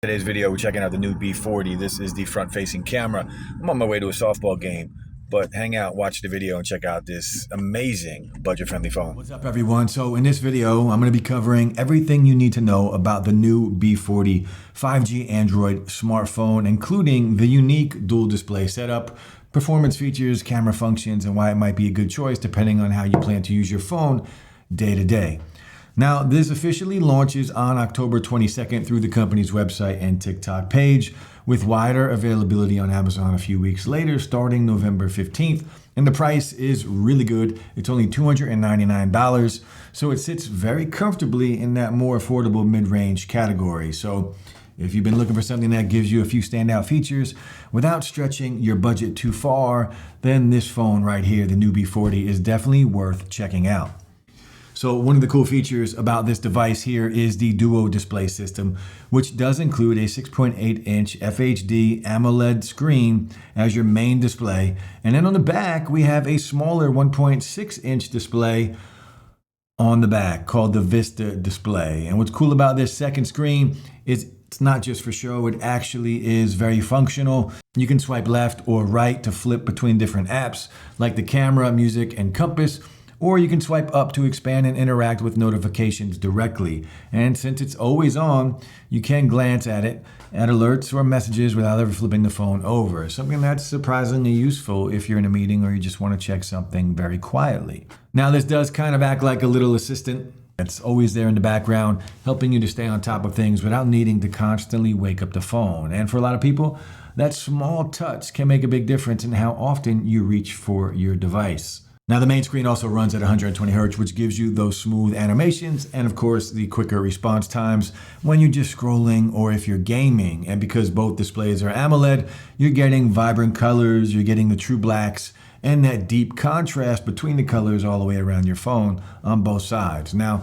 Today's video, we're checking out the new B40. This is the front-facing camera. I'm on my way to a softball game, but hang out, watch the video, and check out this amazing budget-friendly phone. What's up, everyone? So in this video, I'm going to be covering everything you need to know about the new B40 5G Android smartphone, including the unique dual display setup, performance features, camera functions, and why it might be a good choice depending on how you plan to use your phone day to day. Now, this officially launches on October 22nd through the company's website and TikTok page, with wider availability on Amazon a few weeks later, starting November 15th. And the price is really good. It's only $299, so it sits very comfortably in that more affordable mid-range category. So if you've been looking for something that gives you a few standout features without stretching your budget too far, then this phone right here, the new B40, is definitely worth checking out. So one of the cool features about this device here is the Duo display system, which does include a 6.8-inch FHD AMOLED screen as your main display. And then on the back, we have a smaller 1.6-inch display on the back called the Vista display. And what's cool about this second screen is it's not just for show, it actually is very functional. You can swipe left or right to flip between different apps like the camera, music, and compass, or you can swipe up to expand and interact with notifications directly. And since it's always on, you can glance at it, at alerts or messages without ever flipping the phone over. Something that's surprisingly useful if you're in a meeting or you just want to check something very quietly. Now, this does kind of act like a little assistant. It's always there in the background, helping you to stay on top of things without needing to constantly wake up the phone. And for a lot of people, that small touch can make a big difference in how often you reach for your device. Now, the main screen also runs at 120 Hz, which gives you those smooth animations and, of course, the quicker response times when you're just scrolling or if you're gaming. And because both displays are AMOLED, you're getting vibrant colors, you're getting the true blacks, and that deep contrast between the colors all the way around your phone on both sides. Now,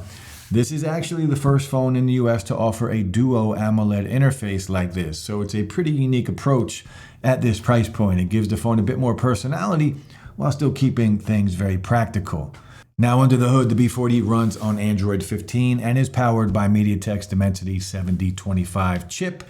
this is actually the first phone in the US to offer a Duo AMOLED interface like this, so it's a pretty unique approach at this price point. It gives the phone a bit more personality while still keeping things very practical. Now, under the hood, the B40 runs on Android 15 and is powered by MediaTek's Dimensity 7025 chip.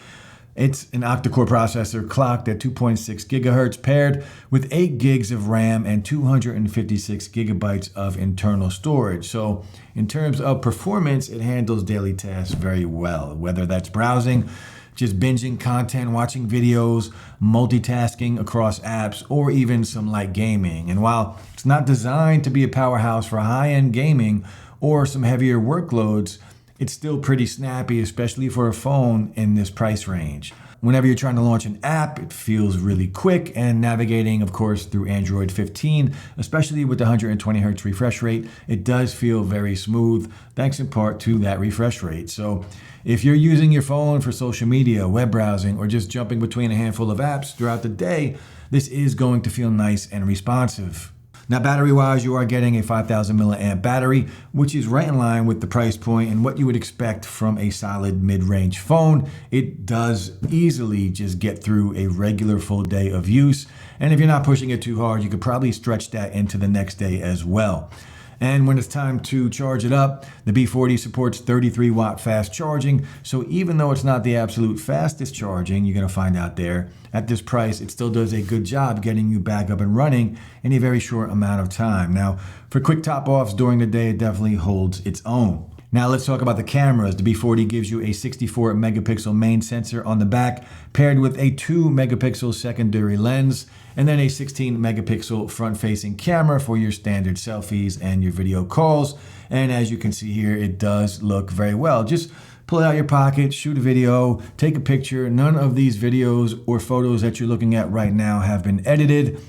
It's an Octa-Core processor clocked at 2.6 gigahertz, paired with 8 gigs of RAM and 256 gigabytes of internal storage. So in terms of performance, it handles daily tasks very well, whether that's browsing, just binging content, watching videos, multitasking across apps, or even some light gaming. And while it's not designed to be a powerhouse for high-end gaming or some heavier workloads, it's still pretty snappy, especially for a phone in this price range. Whenever you're trying to launch an app, it feels really quick, and navigating, of course, through Android 15, especially with the 120 Hz refresh rate, it does feel very smooth, thanks in part to that refresh rate. So if you're using your phone for social media, web browsing, or just jumping between a handful of apps throughout the day, this is going to feel nice and responsive. Now, battery-wise, you are getting a 5,000 milliamp battery, which is right in line with the price point and what you would expect from a solid mid-range phone. It does easily just get through a regular full day of use. And if you're not pushing it too hard, you could probably stretch that into the next day as well. And when it's time to charge it up, the B40 supports 33-watt fast charging. So even though it's not the absolute fastest charging, you're going to find out there, at this price, it still does a good job getting you back up and running in a very short amount of time. Now, for quick top-offs during the day, it definitely holds its own. Now let's talk about the cameras. The B40 gives you a 64 megapixel main sensor on the back, paired with a 2 megapixel secondary lens, and then a 16 megapixel front-facing camera for your standard selfies and your video calls. And as you can see here, it does look very well. Just pull it out of your pocket, shoot a video, take a picture. None of these videos or photos that you're looking at right now have been edited.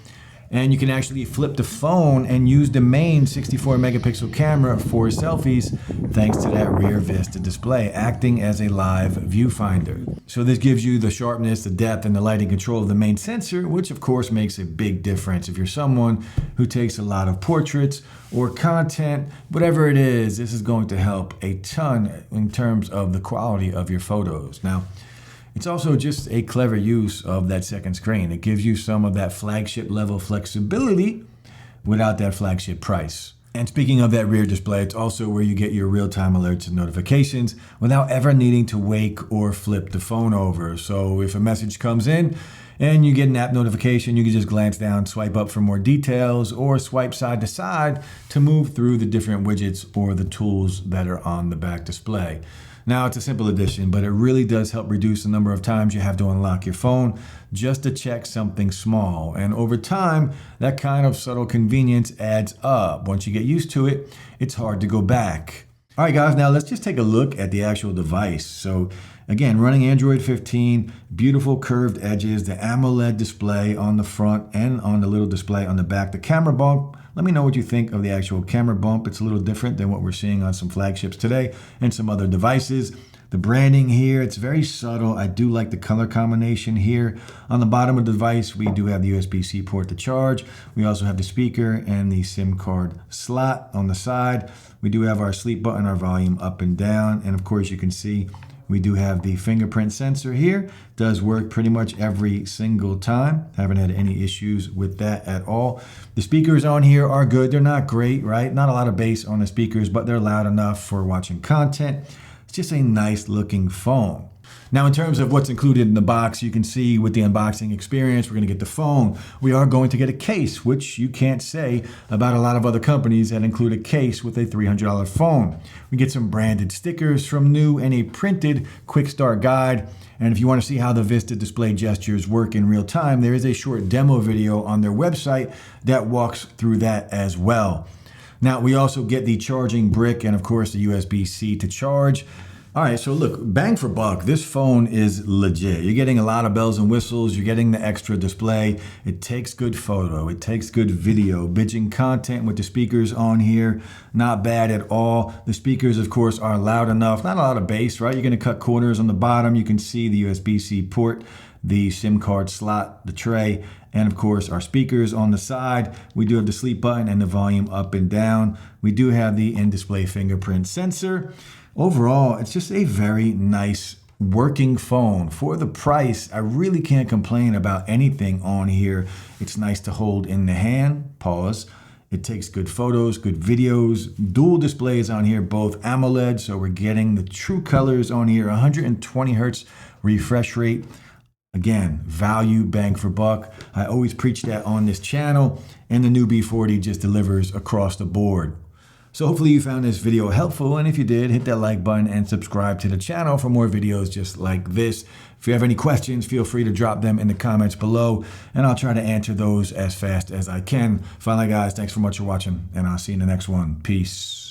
And you can actually flip the phone and use the main 64 megapixel camera for selfies thanks to that rear Vista display acting as a live viewfinder. So this gives you the sharpness, the depth, and the lighting control of the main sensor, which of course makes a big difference if you're someone who takes a lot of portraits or content. Whatever it is, this is going to help a ton in terms of the quality of your photos. Now, it's also just a clever use of that second screen. It gives you some of that flagship level flexibility without that flagship price. And speaking of that rear display, it's also where you get your real-time alerts and notifications without ever needing to wake or flip the phone over. So if a message comes in and you get an app notification, you can just glance down, swipe up for more details, or swipe side to side to move through the different widgets or the tools that are on the back display. Now, it's a simple addition, but it really does help reduce the number of times you have to unlock your phone just to check something small. And over time, that kind of subtle convenience adds up. Once you get used to it, it's hard to go back. All right, guys, now let's just take a look at the actual device. So again, running Android 15, beautiful curved edges, the AMOLED display on the front and on the little display on the back. The camera bump, let me know what you think of the actual camera bump. It's a little different than what we're seeing on some flagships today and some other devices. The branding here, it's very subtle. I do like the color combination here. On the bottom of the device, we do have the USB-C port to charge. We also have the speaker and the SIM card slot on the side. We do have our sleep button, our volume up and down. And of course, you can see we do have the fingerprint sensor here. Does work pretty much every single time. Haven't had any issues with that at all. The speakers on here are good. They're not great, right? Not a lot of bass on the speakers, but they're loud enough for watching content. It's just a nice looking phone. Now, in terms of what's included in the box, you can see with the unboxing experience, we're going to get the phone. We are going to get a case, which you can't say about a lot of other companies that include a case with a $300 phone. We get some branded stickers from NUU and a printed quick start guide. And if you want to see how the Vista display gestures work in real time, there is a short demo video on their website that walks through that as well. Now, we also get the charging brick and, of course, the USB-C to charge. All right, so look, bang for buck, this phone is legit. You're getting a lot of bells and whistles. You're getting the extra display. It takes good photo. It takes good video. Bitching content with the speakers on here, not bad at all. The speakers, of course, are loud enough. Not a lot of bass, right? You're going to cut corners on the bottom. You can see the USB-C port, the SIM card slot, the tray, and of course our speakers on the side. We do have the sleep button and the volume up and down. We do have the in-display fingerprint sensor. Overall, it's just a very nice working phone. For the price, I really can't complain about anything on here. It's nice to hold in the hand, pause. It takes good photos, good videos, dual displays on here, both AMOLED, so we're getting the true colors on here, 120 hertz refresh rate. Again, value, bang for buck. I always preach that on this channel, and the NUU B40 just delivers across the board. So hopefully you found this video helpful, and if you did, hit that like button and subscribe to the channel for more videos just like this. If you have any questions, feel free to drop them in the comments below, and I'll try to answer those as fast as I can. Finally, guys, thanks so much for watching, and I'll see you in the next one. Peace.